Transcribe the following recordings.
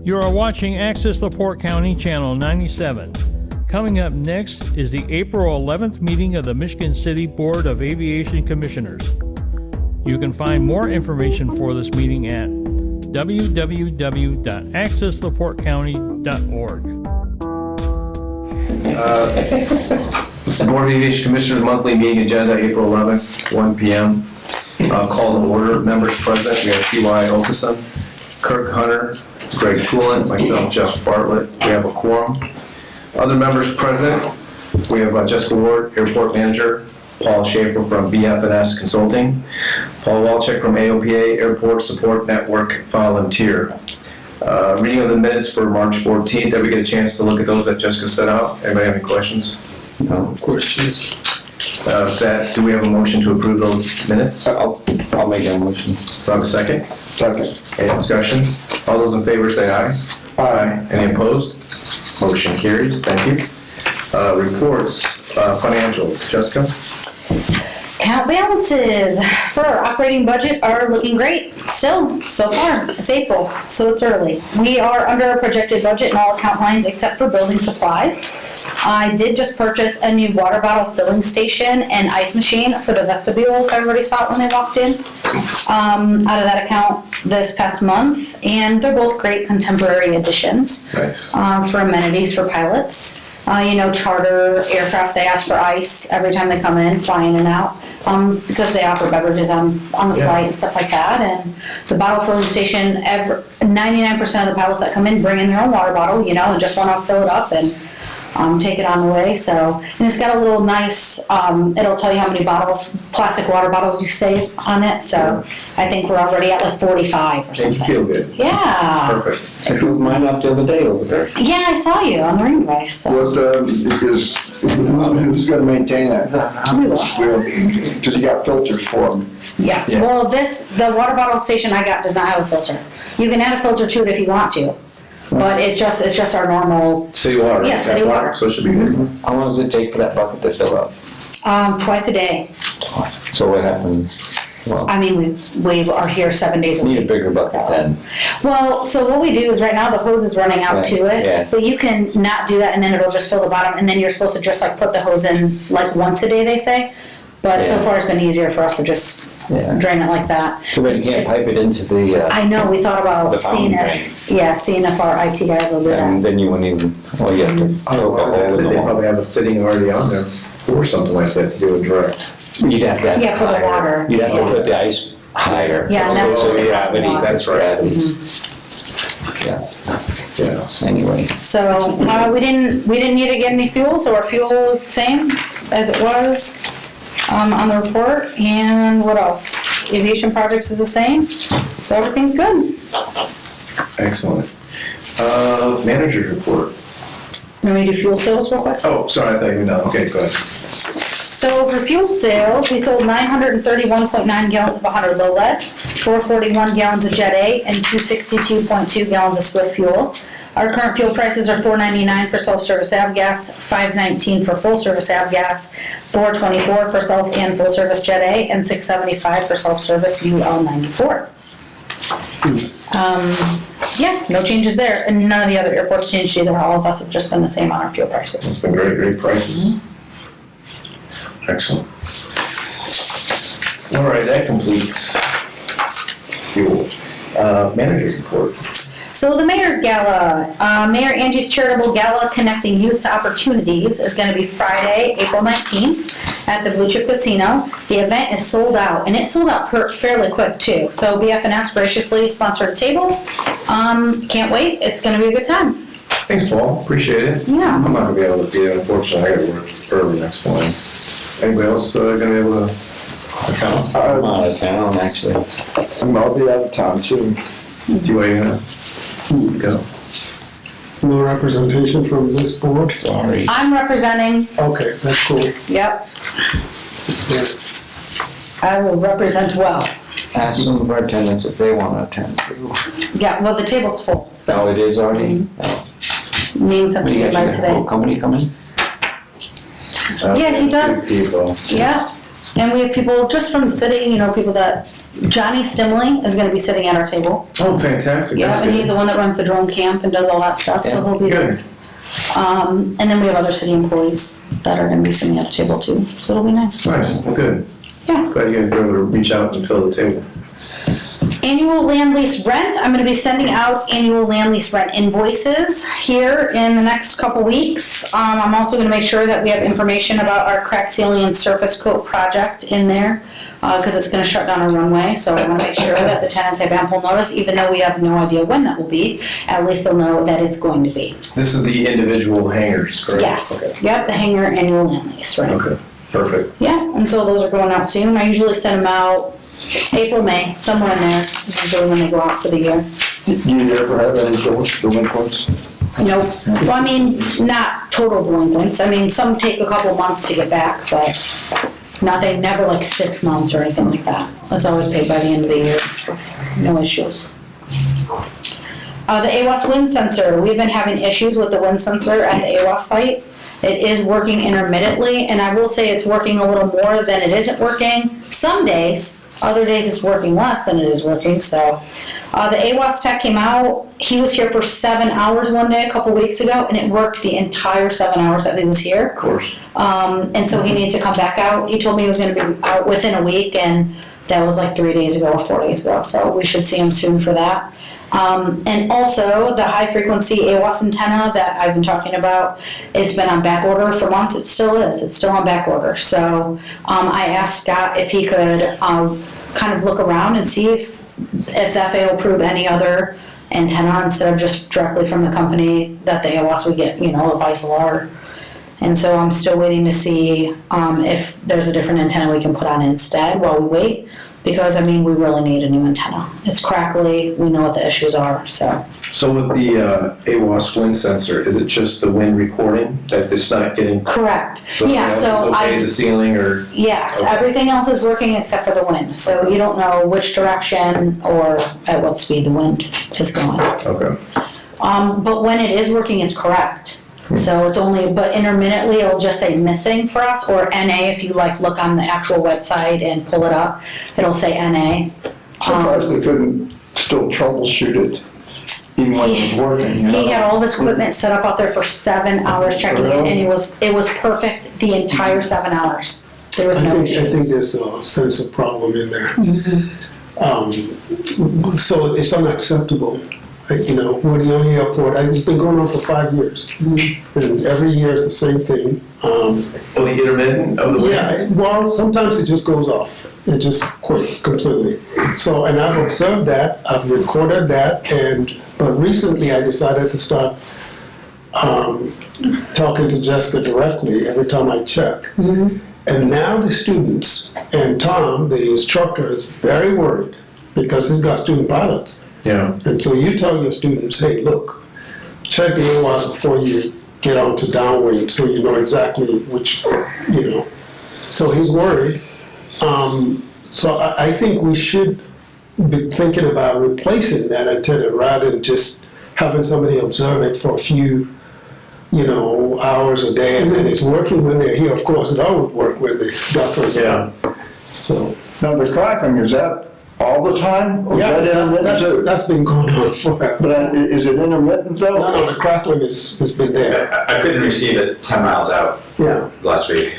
You are watching Access LaPorte County, Channel 97. Coming up next is the April 11th meeting of the Michigan City Board of Aviation Commissioners. You can find more information for this meeting at www.accesslaportecounty.org. This is the Board of Aviation Commissioners Monthly Meeting Agenda, April 11th, 1 p.m. Call to order. Members present, we have T.Y. Okeson, Kirk Hunter, Greg Coolant, myself, Jeff Bartlett. We have a quorum. Other members present, we have Jessica Ward, Airport Manager, Paul Schaefer from BF&S Consulting, Paul Walczyk from AOPA, Airport Support Network Volunteer. Reading of the minutes for March 14th. Did we get a chance to look at those that Jessica sent out? Anybody have any questions? No questions. Do we have a motion to approve those minutes? I'll make that motion. Do I have a second? Second. Any discussion? All those in favor say aye. Aye. Any opposed? Motion carries. Thank you. Reports, financial. Jessica? Account balances for our operating budget are looking great still, so far. It's April, so it's early. We are under our projected budget in all account lines except for building supplies. I did just purchase a new water bottle filling station and ice machine for the vestibule. Everybody saw it when they walked in. Out of that account this past month, and they're both great contemporary additions. Nice. For amenities for pilots. Charter aircraft, they ask for ice every time they come in, flying in and out, because they offer beverages on the flight and stuff like that. And the bottle filling station, 99% of the pilots that come in bring in their own water bottle, and just want to fill it up and take it on the way. So, and it's got a little nice, it'll tell you how many bottles, plastic water bottles you save on it. So I think we're already at like 45 or something. Make you feel good. Yeah. Perfect. I filled mine up the other day over there. Yeah, I saw you on the ring race. So. Who's gonna maintain that? We will. Because you got filters for them. Yeah. Yeah. Well, the water bottle station I got does not have a filter. You can add a filter to it if you want to, but it's just our normal. City water. Yeah, city water. So it should be good. How long does it take for that bucket to fill up? Twice a day. So what happens? Well, I mean, we are here 7 days a week. need a bigger bucket then. Well, so what we do is right now the hose is running out to it, Yeah. but you can not do that and then it'll just fill the bottom, and then you're supposed to just like put the hose in like once a day, they say. But so Yeah. far it's been easier for us to just drain it like that. So we can't pipe it into the, I know, we thought about The seeing fountain seeing if our IT guys will do and that. then you wouldn't even, well, you have to poke a hole in the They wall. probably have a fitting already on there for something like that to do it direct. You'd have to have Yeah, for the higher. water. You'd have to Yeah. put the ice higher. Yeah, and that's So what the gravity, problem was. that's gravity. Yeah, Yeah. anyway. So, we didn't need to get any fuel, so our fuel is the same as it was, on the report. And what else? Aviation projects is the same, so everything's good. Excellent. Manager's report. Let me do fuel sales real quick. Oh, sorry, I thought you were done. Okay, go ahead. So for fuel sales, we sold 931.9 gallons of 100 low lead, 441 gallons of Jet A, and 262.2 gallons of Swift fuel. Our current fuel prices are $4.99 for self-service avgas, $5.19 for full-service avgas, $4.24 for self and full-service Jet A, and $6.75 for self-service UL 94. Yeah, no changes there, and none of the other airports changed either. All of us have just been the same on our fuel prices. It's been great prices. Excellent. All right, that completes fuel. Manager's report. So the Mayor's Gala, Mayor Angie's Charitable Gala Connecting Youth to Opportunities is going to be Friday, April 19th at the Blue Chip Casino. The event is sold out, and it sold out fairly quick too. So BF&S graciously sponsored a table. Can't wait. It's going to be a good time. Thanks, Paul. Appreciate it. Yeah. I'm not gonna be able to be there, unfortunately. I gotta work early next morning. Anybody else gonna be able to attend? I'm out of town, actually. I'll be out of town too. Do you want to go? No representation from this board? Sorry. I'm representing. Okay, that's cool. Yep. Yeah. I will represent well. Ask some of our tenants if they want to attend. Yeah, well, the table's full, So so it is already? Oh. names have What to do you be by guys got? Whole today. company coming? Yeah, he does. Good people. Yeah. And we have people just from the city, you know, people that, Johnny Stimley is gonna be sitting at our table. Oh, fantastic. Yeah, That's and he's good. the one that runs the drone camp and does all that stuff, so he'll be there. Good. And then we have other city employees that are gonna be sitting at the table too, so it'll be nice. Nice, good. Yeah. Glad you guys were able to reach out and fill the table. Annual land lease rent, I'm gonna be sending out annual land lease rent invoices here in the next couple weeks. I'm also gonna make sure that we have information about our crack sealing and surface coat project in there, cause it's gonna shut down our runway, so I wanna make sure that the tenants have ample notice, even though we have no idea when that will be, at least they'll know that it's going to be. This is the individual hangars, correct? Yes, yep, the hangar annual land lease, right? Okay, perfect. Yeah, and so those are going out soon. I usually send them out April, May, somewhere in there, is usually when they go out for the year. Do you ever have any delinquents? Nope. Well, I mean, not total delinquents. I mean, some take a couple months to get back, but nothing, never like 6 months or anything like that. It's always paid by the end of the year. No issues. The AWAS wind sensor, we've been having issues with the wind sensor at the AWAS site. It is working intermittently, and I will say it's working a little more than it isn't working. Some days, other days it's working less than it is working, so. The AWAS tech came out, he was here for 7 hours one day, a couple weeks ago, and it worked the entire 7 hours that he was here. Of course. And so he needs to come back out. He told me he was gonna be out within a week, and that was like 3 days ago or 4 days ago, so we should see him soon for that. And also, the high-frequency AWAS antenna that I've been talking about, it's been on back order for months. It still is. It's still on back order. So I asked Scott if he could kind of look around and see if the FAA will approve any other antenna instead of just directly from the company that the AWAS would get, you know, a Bisolar. And so I'm still waiting to see if there's a different antenna we can put on instead while we wait. Because, I mean, we really need a new antenna. It's crackly, we know what the issues are, so. So with the AWAS wind sensor, is it just the wind recording that it's not getting? Correct. So Yeah, that so was okay, the ceiling or? yes, Okay. everything else is working except for the wind. So you don't know which direction or at what speed the wind is going. Okay. But when it is working, it's correct. So it's only, but intermittently, it'll just say missing for us, or NA, if you like look on the actual website and pull it up, it'll say NA. Surprised they couldn't still troubleshoot it, even when it was working, you know? He had all this equipment set up out there for 7 hours checking it, and it was perfect the entire 7 hours. There was no I think issues. there's a sense of problem in there. So it's unacceptable. You know, we're the only airport, it's been going on for 5 years. And every year it's the same thing. Oh, the intermittent of the wind? Yeah, well, sometimes it just goes off. It just quits completely. So, and I've observed that, I've recorded that, but recently I decided to start talking to Jessica directly every time I check. And now the students, and Tom, the instructor, is very worried because he's got student pilots. Yeah. And so you tell your students, hey, look, check the AWAS before you get on to downwind so you know exactly which, you know. So he's worried. So I think we should be thinking about replacing that antenna rather than just having somebody observe it for a few, you know, hours a day and then it's working when they're here. Of course, it always work when the doctor. Yeah. So. Now, the crackling, is that all the time? Or is that intermittent too? That's been going on forever. But is it intermittent though? No, the crackling has been there. I couldn't receive it 10 miles out Yeah. last week,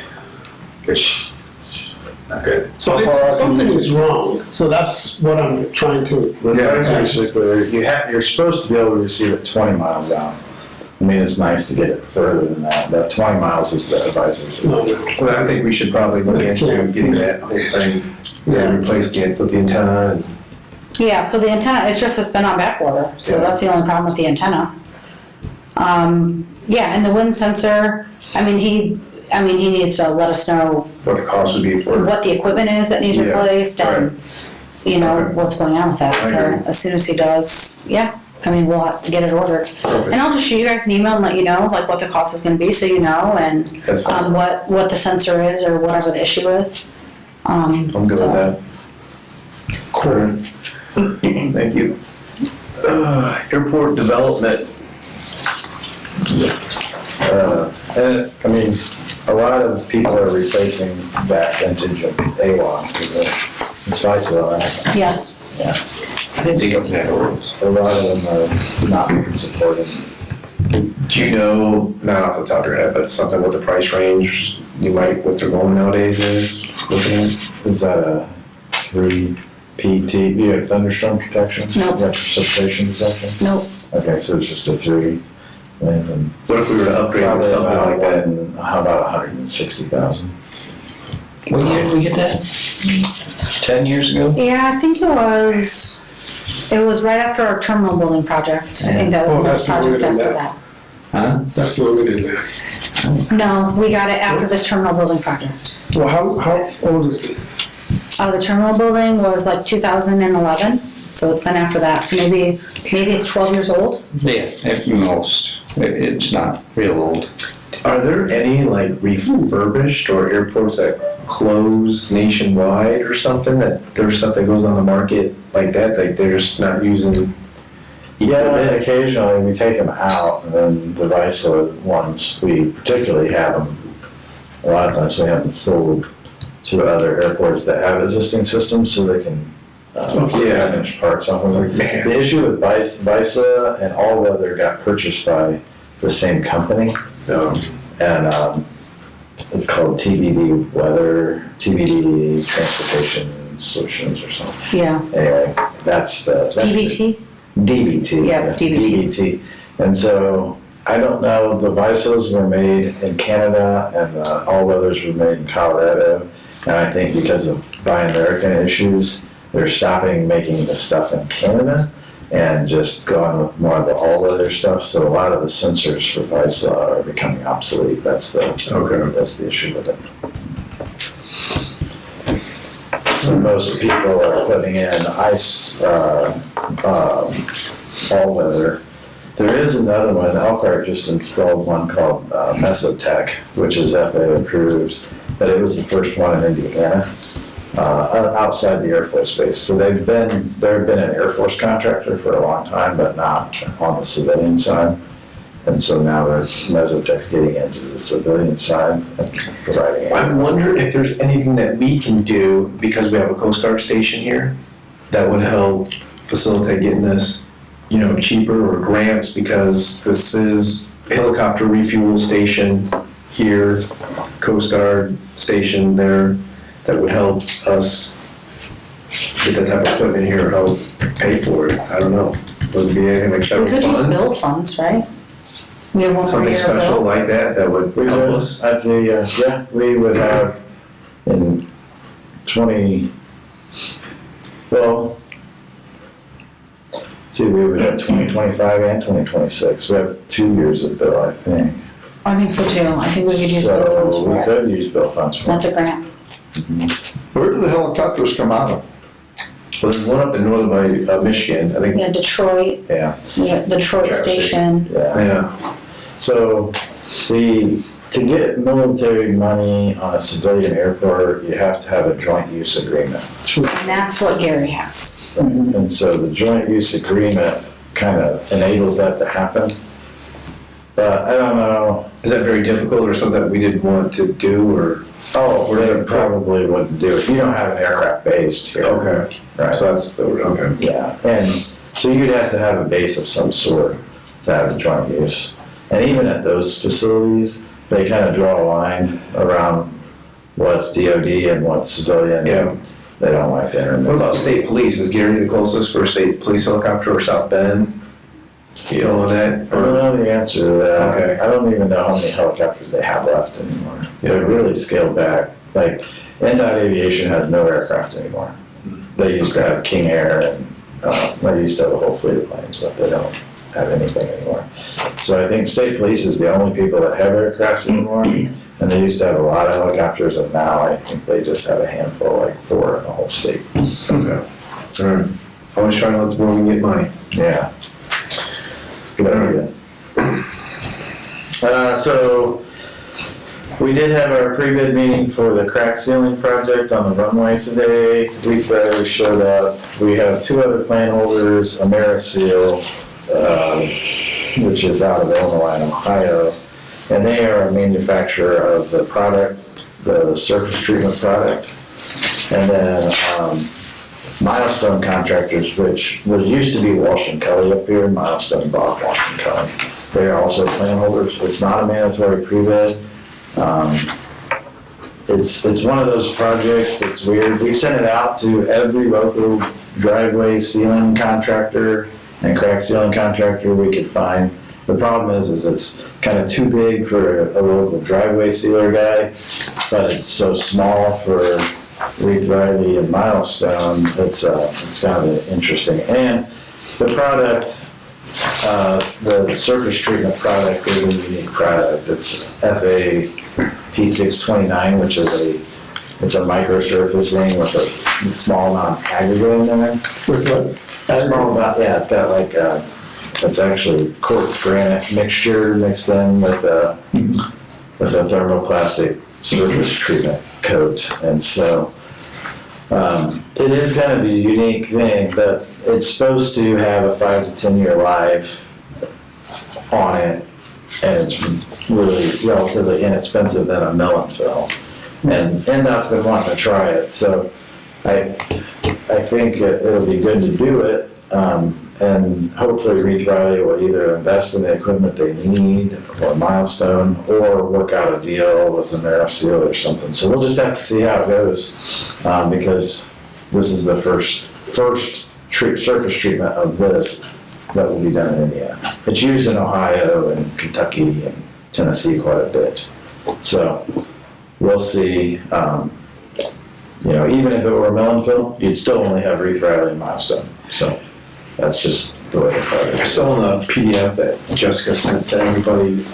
which is not good. So something is wrong. So that's what I'm trying to. Yeah. Basically, you're supposed to be able to receive it 20 miles out. I mean, it's nice to get it further than that, but 20 miles is the advisory. Well, I think we should probably look into getting that whole thing, replaced with the antenna and. Yeah, so the antenna, it's been on back order, so Yeah. that's the only problem with the antenna. Yeah, and the wind sensor, I mean, he needs to let us know What the cost would be for. what the equipment is that needs Yeah, replaced and, you know, Okay. what's going on with that. I So agree. as soon as he does, yeah, I mean, we'll have to get it ordered. Perfect. And I'll just shoot you guys an email and let you know, like, what the cost is gonna be, so you know, and That's fine. what the sensor is or whatever the issue is. I'm good with that. Cool. Thank you. Airport development. And, I mean, a lot of people are replacing that vintage of AWAS because it's Viceville, right? Yes. Yeah. I didn't think it was that old. A lot of them are not being supported. Do you know, not off the top of your head, but something with the price range, what they're going nowadays is, looking at? Is that a 3 PT, you have thunderstorm protection? Nope. You have precipitation protection? Nope. Okay, so it's just a 3. And What if we were to upgrade with probably something about like that? how about 160,000? When year did we get that? 10 years ago? Yeah, I think it was right after our terminal building project. I think that was Oh, the that's next project longer than after that. that. Huh? That's longer than that. No, we got it after this terminal building project. Well, how old is this? The terminal building was like 2011, so it's been after that. So maybe it's 12 years old. Yeah, at most. It's not real old. Are there any like refurbished or airports that close nationwide or something, that there's stuff that goes on the market like that, like they're just not using Yeah, equipment? occasionally we take them out, and then the Viceville ones, we particularly have them, a lot of times we have them sold to other airports that have existing systems so they can finish parts off of them. Man. The issue with Viceville and All Weather got purchased by the same company, and it's called TBD Transportation Solutions or something. Yeah. Anyway, that's the. DBT? DBT. Yeah, DBT. DBT. And so, I don't know, the Visos were made in Canada and the All Weathers were made in Colorado. And I think because of Buy American issues, they're stopping making the stuff in Canada and just going with more of the All Weather stuff. So a lot of the sensors for Viso are becoming obsolete. That's the issue with it. So most people are putting in ice, all weather. There is another one, Elkhart just installed one called Mesotech, which is FAA approved, but it was the first one in Indiana, outside the Air Force Base. So they've been an Air Force contractor for a long time, but not on the civilian side. And so now Mesotech's getting into the civilian side and providing. I wonder if there's anything that we can do, because we have a Coast Guard station here, that would help facilitate getting this, cheaper, or grants, because this is a helicopter refuel station here, Coast Guard station there, that would help us get that type of equipment here, help pay for it. I don't know. Would it be anything like We federal could use funds? build funds, right? We have one more Something year of special build. like that would We help would, us? I'd say, yeah, we would have in 20, well, see, we would have 2025 and 2026. We have 2 years of bill, I think. I think so too. I think we could use build funds So for we it. could use bill funds for That's it. a grant. Where do the helicopters come out of? Well, there's one up in northern Michigan, I think. Yeah, Detroit, Yeah, the Detroit Traverse City. station. yeah. Yeah. So to get military money on a civilian airport, you have to have a joint use agreement. And that's what Gary has. And so the joint use agreement kind of enables that to happen. But I don't know, Is that very difficult, or something that we didn't want to do, or? they probably wouldn't do it. You don't have an aircraft based here. Okay, Right. so that's, okay. Yeah, and so you'd have to have a base of some sort to have the joint use. And even at those facilities, they kind of draw a line around what's DOD and what's civilian. Yeah. They don't like to intermix. What about state police? Is Gary the closest for a state police helicopter, or South Bend? You know that? I don't know the answer to that. Okay. I don't even know how many helicopters they have left anymore. Yeah. They're really scaled back. Like, NDOT Aviation has no aircraft anymore. They used to have King Air and they used to have a whole fleet of planes, but they don't have anything anymore. So I think state police is the only people that have aircraft anymore. And they used to have a lot of helicopters, and now I think they just have a handful, like 4 in the whole state. Okay. All right. Always trying to let the woman get money. Yeah. Good idea. So, we did have our pre-bid meeting for the crack sealing project on the runway today. Leaf Battery showed up. We have 2 other plan holders, AmeriSeal, which is out of Illinois and Ohio, and they are a manufacturer of the product, the surface treatment product. And then Milestone Contractors, which was used to be Walsh and Kelly up here, Milestone bought Walsh and Kelly. They are also plan holders. It's not a mandatory pre-bid. It's one of those projects that's weird. We sent it out to every local driveway sealing contractor and crack sealing contractor we could find. The problem is it's kind of too big for a local driveway sealer guy, but it's so small for Reed Riley and Milestone. It's kind of interesting. And the product, the surface treatment product is a unique product. It's FA P629, which is it's a microsurfacing with a small amount of aggregate in there. With what? Small amount, yeah, it's got like it's actually quartz granite mixture mixed in with a thermoplastic surface treatment coat. And so it is kind of a unique thing, but it's supposed to have a 5 to 10 year life on it, and it's really relatively inexpensive than a mill and fill. And NDOT's been wanting to try it, so I think it'll be good to do it, and hopefully Reed Riley will either invest in the equipment they need, or Milestone, or work out a deal with AmeriSeal or something. So we'll just have to see how it goes, because this is the first surface treatment of this that will be done in Indiana. It's used in Ohio and Kentucky and Tennessee quite a bit. So we'll see. Even if it were a mill and fill, you'd still only have Reed Riley and Milestone. So that's just the way the I product is. saw in the PDF that Jessica sent to everybody,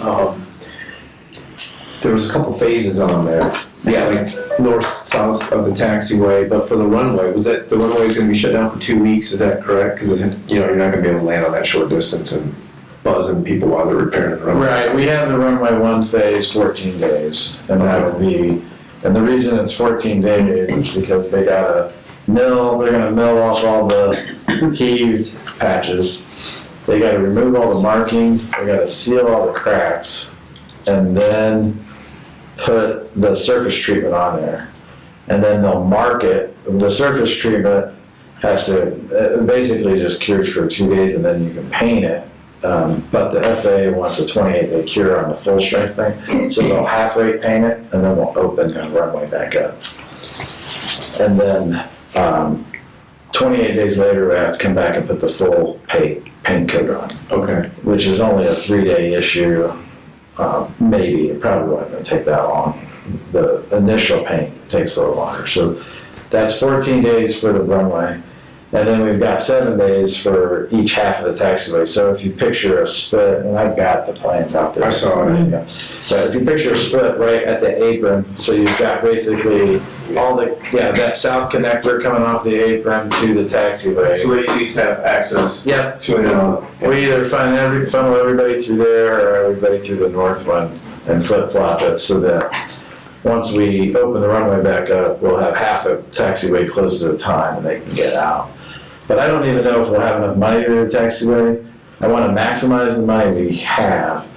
there was a couple phases on there. Yeah, like north, south of the taxiway, but for the runway, the runway is gonna be shut down for 2 weeks, is that correct? Because, you're not gonna be able to land on that short distance and buzzing people while they're repairing the runway. Right, we have the runway 1 phase, 14 days, and that'll be, and the reason it's 14 days is because they gotta they're gonna mill off all the heaved patches. They gotta remove all the markings, they gotta seal all the cracks, and then put the surface treatment on there. And then they'll mark it. The surface treatment has to, basically just cures for 2 days and then you can paint it. But the FAA wants a 28-day cure on the full strength thing. So they'll half-rate paint it and then we'll open the runway back up. And then 28 days later, we have to come back and put the full paint coat on. Okay. Which is only a 3-day issue. Maybe, it probably wasn't gonna take that long. The initial paint takes a little longer. So that's 14 days for the runway. And then we've got 7 days for each half of the taxiway. So if you picture a split, and I've got the plans out there. I saw it. Yeah. But if you picture a split right at the apron, so you've got basically all that south connector coming off the apron to the taxiway. So they at least have access Yep. to it. We either funnel everybody through there or everybody through the north one and flip-flop it so that once we open the runway back up, we'll have half the taxiway closed at a time and they can get out. But I don't even know if we'll have enough money to do the taxiway. I want to maximize the money we have.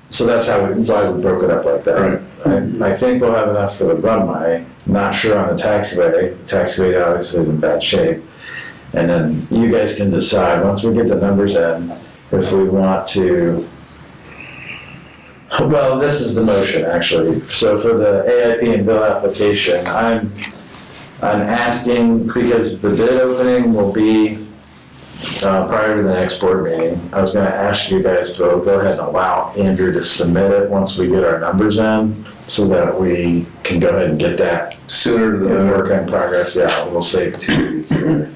So that's why we broke it up like that. Right. I think we'll have enough for the runway. Not sure on the taxiway. The taxiway obviously is in bad shape. And then you guys can decide, once we get the numbers in, if we want to. Well, this is the motion actually. So for the AIP and bill application, I'm asking, because the bid opening will be prior to the next board meeting. I was gonna ask you guys to go ahead and allow Andrew to submit it once we get our numbers in, so that we can go ahead and get that Sooner than in later. work in progress. Yeah, we'll save 2 weeks there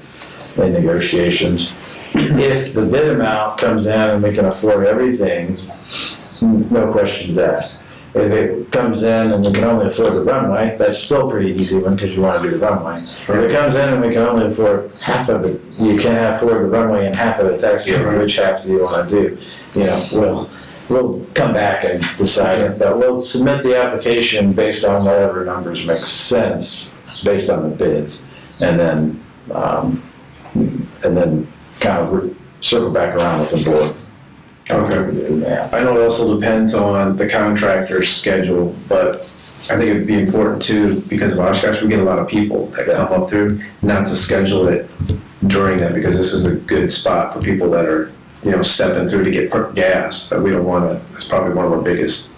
in negotiations. If the bid amount comes in and we can afford everything, no questions asked. If it comes in and we can only afford the runway, that's still a pretty easy one because you want to do the runway. If it comes in and we can only afford half of it, you can't afford the runway and half of the taxi, which half do you want to do? We'll come back and decide it, but we'll submit the application based on whatever numbers make sense based on the bids, and then kind of circle back around with the board. Okay. Yeah. I know it also depends on the contractor's schedule, but I think it'd be important too, because of Oshkosh, we get a lot of people that come up through, not to schedule it during that, because this is a good spot for people that are, stepping through to get gas, that we don't wanna, it's probably one of our biggest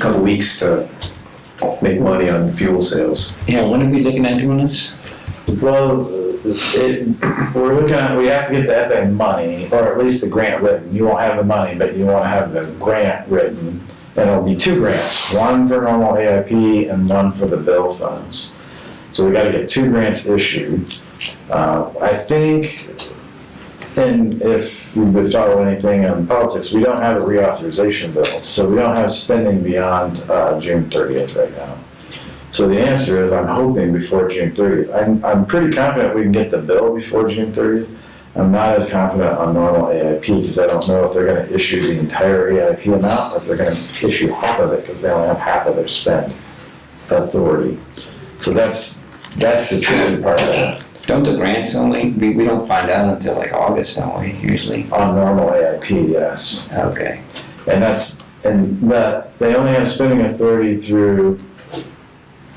couple weeks to make money on fuel sales. Yeah, when are we looking at doing this? Well, we're looking at, we have to get the FA money, or at least the grant written. You won't have the money, but you want to have the grant written. And it'll be 2 grants, one for normal AIP and one for the bill funds. So we got to get 2 grants issued. I think, and if you've been following anything on politics, we don't have a reauthorization bill. So we don't have spending beyond June 30th right now. So the answer is, I'm hoping before June 30th. I'm pretty confident we can get the bill before June 30th. I'm not as confident on normal AIP because I don't know if they're going to issue the entire AIP amount or if they're going to issue half of it because they only have half of their spend authority. So that's the tricky part of it. Don't the grants only, we don't find out until like August, don't we, usually? On normal AIP, yes. Okay. But they only have spending authority through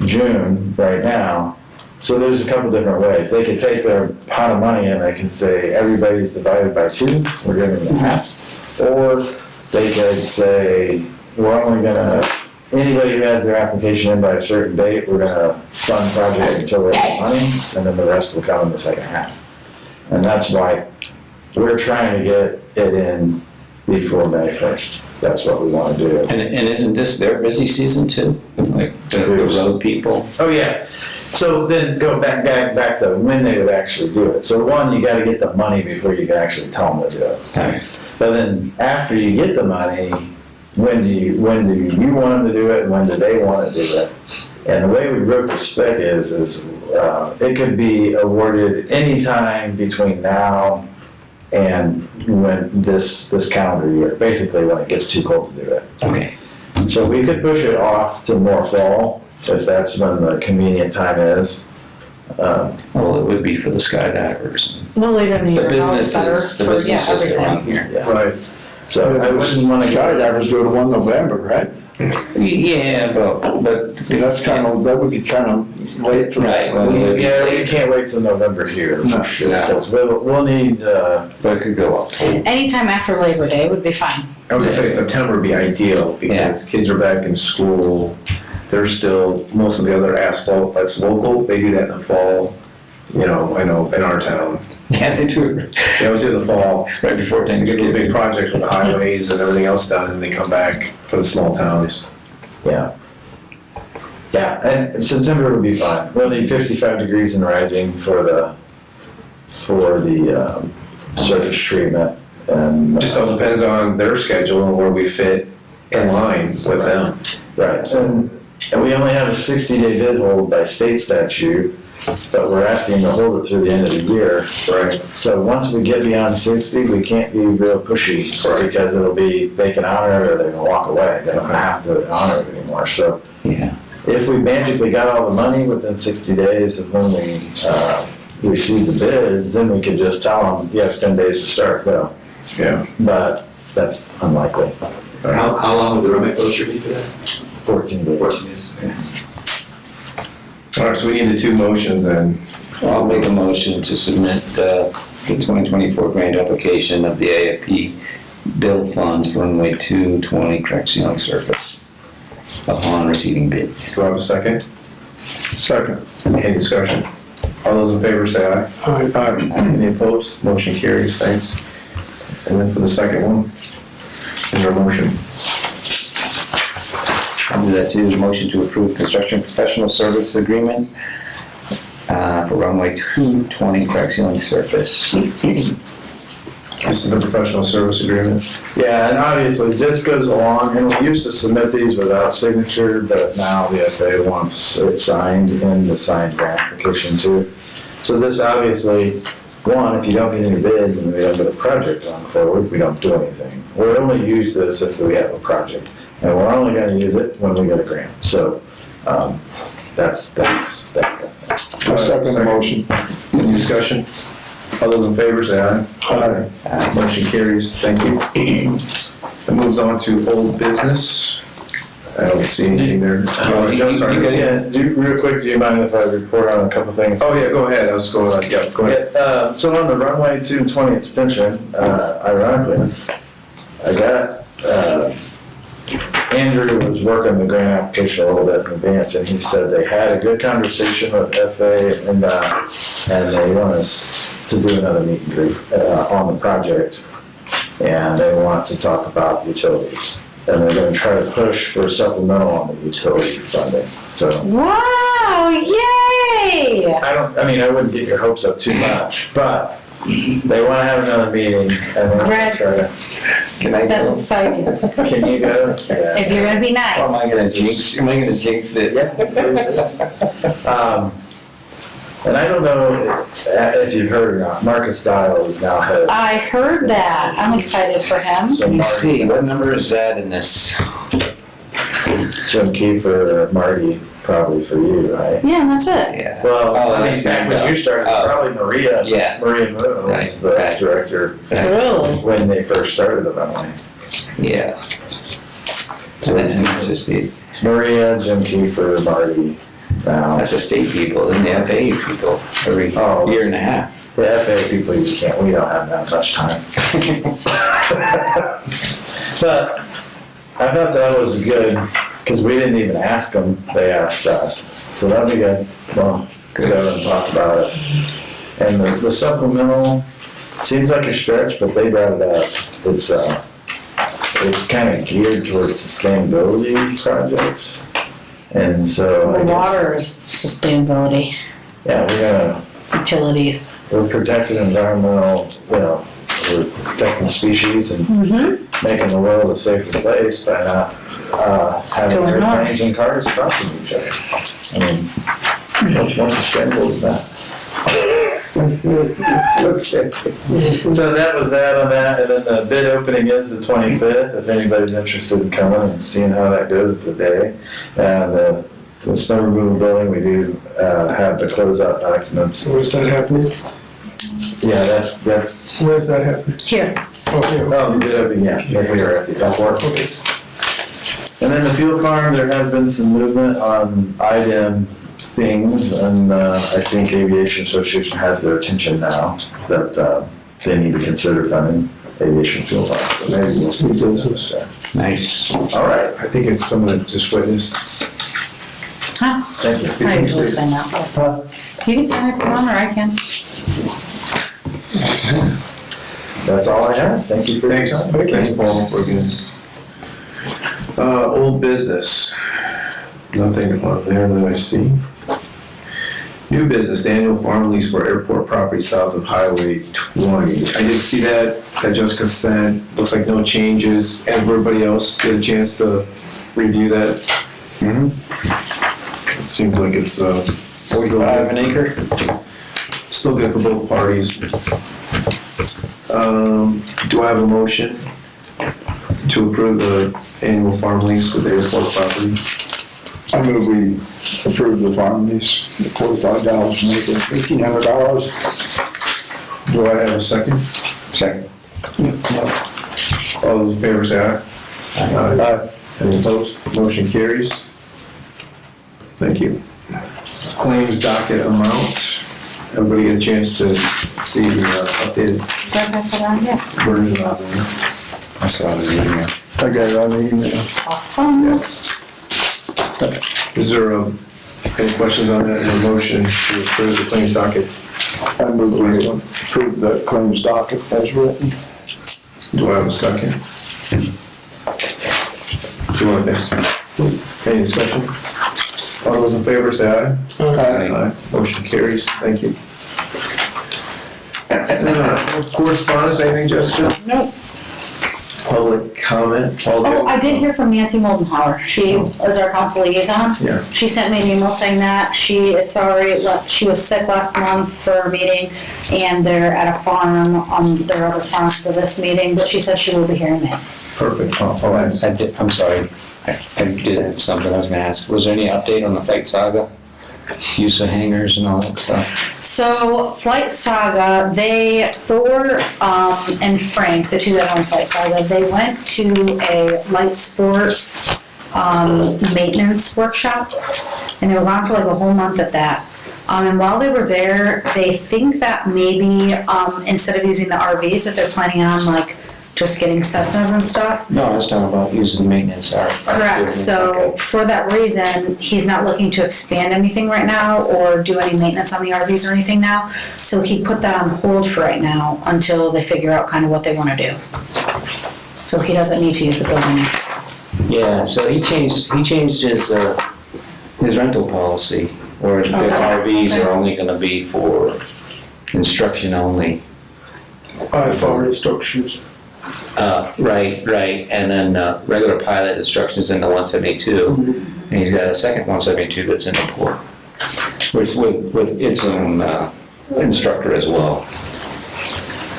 June right now. So there's a couple different ways. They could take their pot of money and they can say everybody's divided by 2, we're giving them half. Or they could say, we're only gonna, anybody who has their application in by a certain date, we're gonna fund projects until we have money, and then the rest will come in the second half. And that's why we're trying to get it in before May 1st. That's what we wanna do. And isn't this their busy season too? Like the road people? Oh, yeah. So then go back to when they would actually do it. So one, you gotta get the money before you can actually tell them to do it. Okay. But then after you get the money, when do you want them to do it and when do they want to do it? And the way we wrote the spec is it could be awarded anytime between now and when this calendar year, basically when it gets too cold to do it. Okay. So we could push it off to more fall, if that's when the convenient time is. Well, it would be for the skydivers. No later in the The year is always better businesses, the for, businesses around everything. here. Yeah. Right. So I wouldn't want to Skydivers do it 1 November, right? Yeah, but. That's that would be kind of late for that. Right, well, we can't wait till November here, No. for sure, because we'll need, But it could go up. Anytime after Labor Day would be fine. I was gonna say September would be ideal, because kids are back in school, they're still, most of the other asphalt that's local, they do that in the fall, I know, in our town. Yeah, they do. They always do it in the fall. Right before They things get these big projects with the highways and everything else done, and they come back for the small towns. yeah. Yeah, and September would be fine. We'll need 55 degrees and rising for the surface treatment, and. Just all depends on their schedule and where we fit in line with them. Right, and we only have a 60-day bid hold by state statute, but we're asking to hold it through the end of the year. Right. So once we get beyond 60, we can't be real pushy, because it'll be, they can honor it or they can walk away. They don't have to honor it anymore. So Yeah. if we magically got all the money within 60 days of when we receive the bids, then we could just tell them, you have 10 days to start, go. Yeah. But that's unlikely. How long would the road closure be for that? 14 days. 14 days. Okay. All right, so we need the 2 motions then. I'll make a motion to submit the 2024 grant application of the AFP bill funds for runway 220 crack ceiling surface upon receiving bids. Do I have a second? Second. Any discussion? All those in favor say aye. Aye. Aye. Any opposed? Motion carries, thanks. And then for the second one, is there a motion? I'll do that too. Motion to approve construction professional service agreement for runway 220 crack ceiling surface. This is the professional service agreement. Yeah, and obviously this goes along, and we used to submit these without signature, but now the FAA wants it signed in the signed grant application too. So this obviously, one, if you don't get any bids and we don't get a project on forward, we don't do anything. We'll only use this if we have a project, and we're only gonna use it when we get a grant. So, that's it. I second the motion. Any discussion? All those in favor say aye. Aye. Motion carries, thank you. It moves on to old business. I don't see anything there. I'm sorry. Real quick, do you mind if I report on a couple things? Oh, yeah, go ahead, I was going on, yeah, go ahead. Yeah, so on the runway 220 extension, ironically, I got, Andrew was working the grant application a little bit in advance, and he said they had a good conversation with FA and they want us to do another meet and greet, on the project. And they want to talk about utilities. And they're gonna try to push for supplemental on the utility funding, so. Wow, yay! I wouldn't get your hopes up too much, but they wanna have another meeting and they wanna Greg. try to. Can I That's go? exciting. Can you go? Yeah. If you're gonna be Or am I nice. gonna jinx it? Yeah. And I don't know if you've heard or not, Marcus Dial is now head. I heard that. I'm excited for him. So Let me Marty, see, what number is that in this? Jim Kiefer, Marty, probably for you, right? Yeah, that's it. Yeah. Well, Oh, I mean, that's back not when you started, oh. probably Maria. Yeah. Maria Moon Right, was the right. director Really? when they first started the runway. Yeah. So that's just the, It's Maria, Jim Kiefer, Marty, now. that's the state people, and the FAA people, every Oh, year and a half. The FAA people, we don't have that much time. But I thought that was good, because we didn't even ask them, they asked us. So that'd be good. Well, go and talk about it. And the supplemental, seems like a stretch, but they brought it up. It's kind of geared towards sustainability projects. And so. I The guess- water is sustainability, Yeah, utilities. we're protecting environmental, we're protecting species and making the world a safer place by not having Going north. airplanes and cars crossing each other. I mean, what's more sustainable than that? So that was that on that, and then the bid opening is the 25th, if anybody's interested in coming and seeing how that goes today. And the snow removal building, we do have the closeout documents. Where's that happening? Yeah, that's, Where's that happening? Here. Oh, here. oh, the bid opening, yeah, here at the airport. Okay. And then the fuel farm, there has been some movement on IDEM things, and I think Aviation Association has their attention now that they need to consider funding aviation fuel farm. So maybe we'll see those. Nice. All right, I think it's someone that just witnessed. Huh? thank you. I usually send that. You can send it if you want, or I can. That's all I have. Thank you for your Thanks, time. thanks, Paul, for again. Old business. Nothing on there that I see. New business, the annual farm lease for airport property south of Highway 20. I did see that Jessica sent. Looks like no changes. Everybody else get a chance to review that. It seems like it's 45 an acre? still good for both parties. Do I have a motion to approve the annual farm lease with the airport property? I move we approve the farm lease, $45 an acre, $1,500. Do I have a second? Second. All those in favor say aye. Aye. Any opposed? Motion carries. Thank you. Claims docket amount. Everybody get a chance to see the updated Is that pass it around? Yeah. version of it. I saw it in there. I got it on the email. Awesome. Is there any questions on that, a motion to approve the claims docket? I move we approve the claims docket as written. Do I have a second? Do you want this? Any discussion? All those in favor say aye. Aye. Motion carries, thank you. Correspondence, anything, Jessica? Nope. Public comment? Oh, I did hear from Nancy Moldenhauer. She is our council liaison. Yeah. She sent me an email saying that she is sorry, she was sick last month for a meeting, and they're at a farm, on their other farm for this meeting, but she said she will be here in May. Perfect. I'm sorry. I did have something I was gonna ask. Was there any update on the fight saga? use of hangars and all that stuff? So Flight Saga, Thor and Frank, the two that own Flight Saga, they went to a light sports maintenance workshop, and they were gone for like a whole month at that. And while they were there, they think that maybe instead of using the RVs, that they're planning on like just getting Cessnas and stuff. No, I was talking about using the maintenance. Correct, so for that reason, he's not looking to expand anything right now or do any maintenance on the RVs or anything now. So he put that on hold for right now until they figure out kind of what they want to do. So he doesn't need to use the building maintenance. Yeah, so he changed his rental policy, or the RVs are only gonna be for instruction only. For instructions. Right, and then regular pilot instructions in the 172, and he's got a second 172 that's in the port, with its own instructor as well.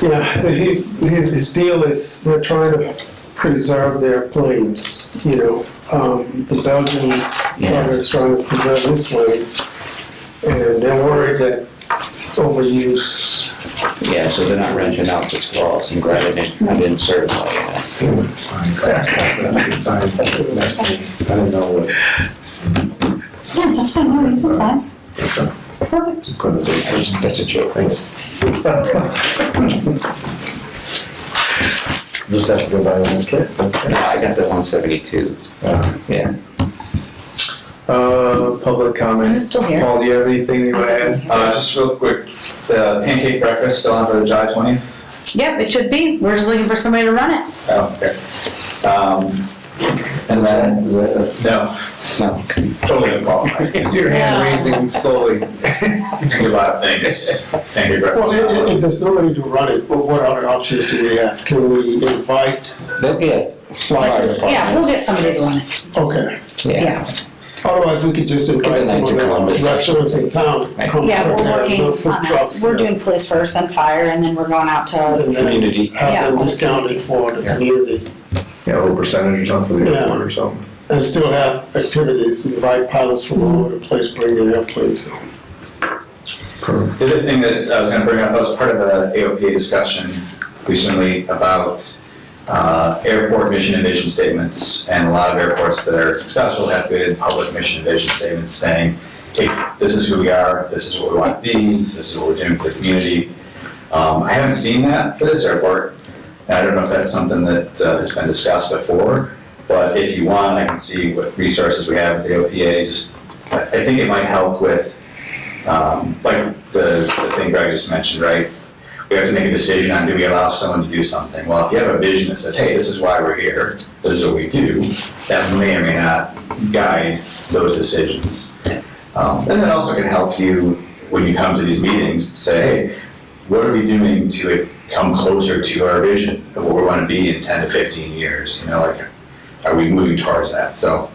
Yeah, his deal is they're trying to preserve their planes, you know. The Belgian partner is trying to preserve his plane, and they're worried that overuse. Yeah, so they're not renting out the 12s. I'm glad I didn't certify that. I don't know what. Yeah, that's fine, no, you can sign. Perfect. That's a joke, thanks. Just have to go buy one kit. No, I got the 172. Yeah. Public comment. It's still here. Paul, do you have anything you want to add? Just real quick, the pancake breakfast still on for the July 20th? Yep, it should be. We're just looking for somebody to run it. Oh, okay. And then, no, totally unqualified. Is your hand raising slowly? Do a lot of things. Pancake Well, breakfast. if there's nobody to run it, what other options do we have? Can we invite They'll get flyers? Yeah, we'll get somebody to run it. Okay. Yeah. Otherwise, we could just invite some of the restaurants in town. to come Yeah, we're prepare working little food on that. trucks, We're you know, doing police first, then fire, and then we're going out to, and then community. have them Yeah. discounted for the community. Yeah, a little percentage or something for the Yeah. airport or something. And still have activities, invite pilots from all over the place, bring their airplanes. So. The other thing that I was gonna bring up, I was part of an AOPA discussion recently about airport mission and vision statements, and a lot of airports that are successful have good public mission and vision statements saying, hey, this is who we are, this is what we want to be, this is what we're doing for the community. I haven't seen that for this airport, and I don't know if that's something that has been discussed before, but if you want, I can see what resources we have at the OPA. Just, I think it might help with, like the thing Greg just mentioned, right? We have to make a decision on, do we allow someone to do something? Well, if you have a vision that says, hey, this is why we're here, this is what we do, that may or may not guide those decisions. And it also can help you, when you come to these meetings, say, hey, what are we doing to come closer to our vision of what we want to be in 10 to 15 years? You know, like, are we moving towards that? So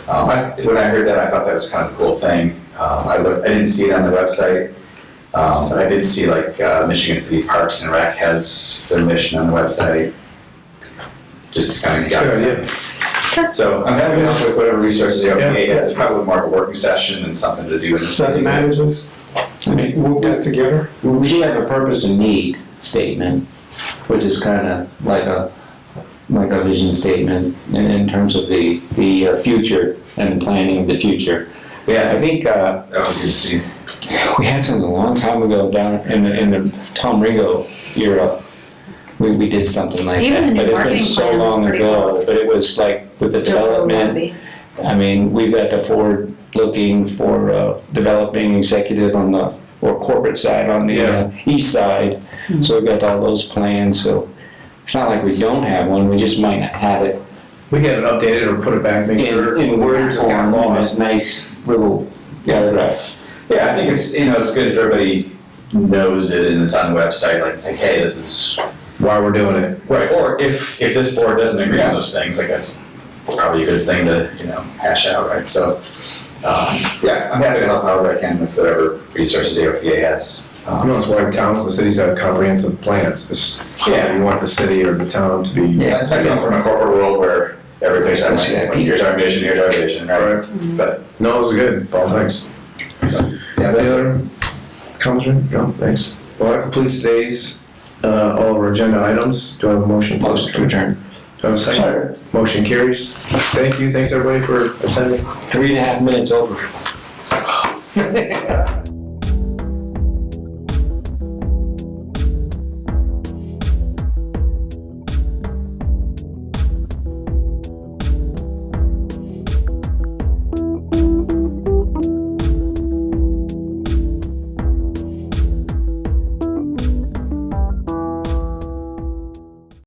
when I heard that, I thought that was kind of a cool thing. I didn't see it on the website. But I did see like Michigan City Parks and Rec has their mission on the website. Just to kind of Good idea. So I'm happy to help with whatever resources the OPA has. It's probably more of a working session and something to do. Is that the managers? Work that together? We do have a purpose and need statement, which is kind of like a vision statement in terms of the future and planning of the future. Yeah, I think that was good to see. we had something a long time ago down in the Tom Ringo era. We did something like Even that, the new but it's been marketing so plan was long pretty ago. close. But it was like with the development. I mean, we've got the forward looking for developing executive on the or corporate side on the east side. So we've got all those plans. So it's not like we don't have one. We just might not have it We can have it updated or put it back, make sure. in word just kind form. of In this lost. nice little paragraph. Yeah, I think it's, it's good if everybody knows it and it's on the website, like, it's like, hey, this is, Why we're doing it. right, or if this board doesn't agree on those things, like, that's probably a good thing to, hash out, right? So, yeah, I'm happy to help however I can with whatever resources AOPA has. That's why towns and cities have comprehensive plans. This, Yeah. you want the city or the town to be. Yeah. I come from a corporate world where every place I went, here's our mission, here's our vision, right? Right. But No, it was good, Paul, thanks. Yeah, Any other comments? No, thanks. Well, that completes today's, all of our agenda items. Do I have a motion? Motion to adjourn. Do I have a second? Motion carries. Thank you, thanks everybody for attending. 3.5 minutes over.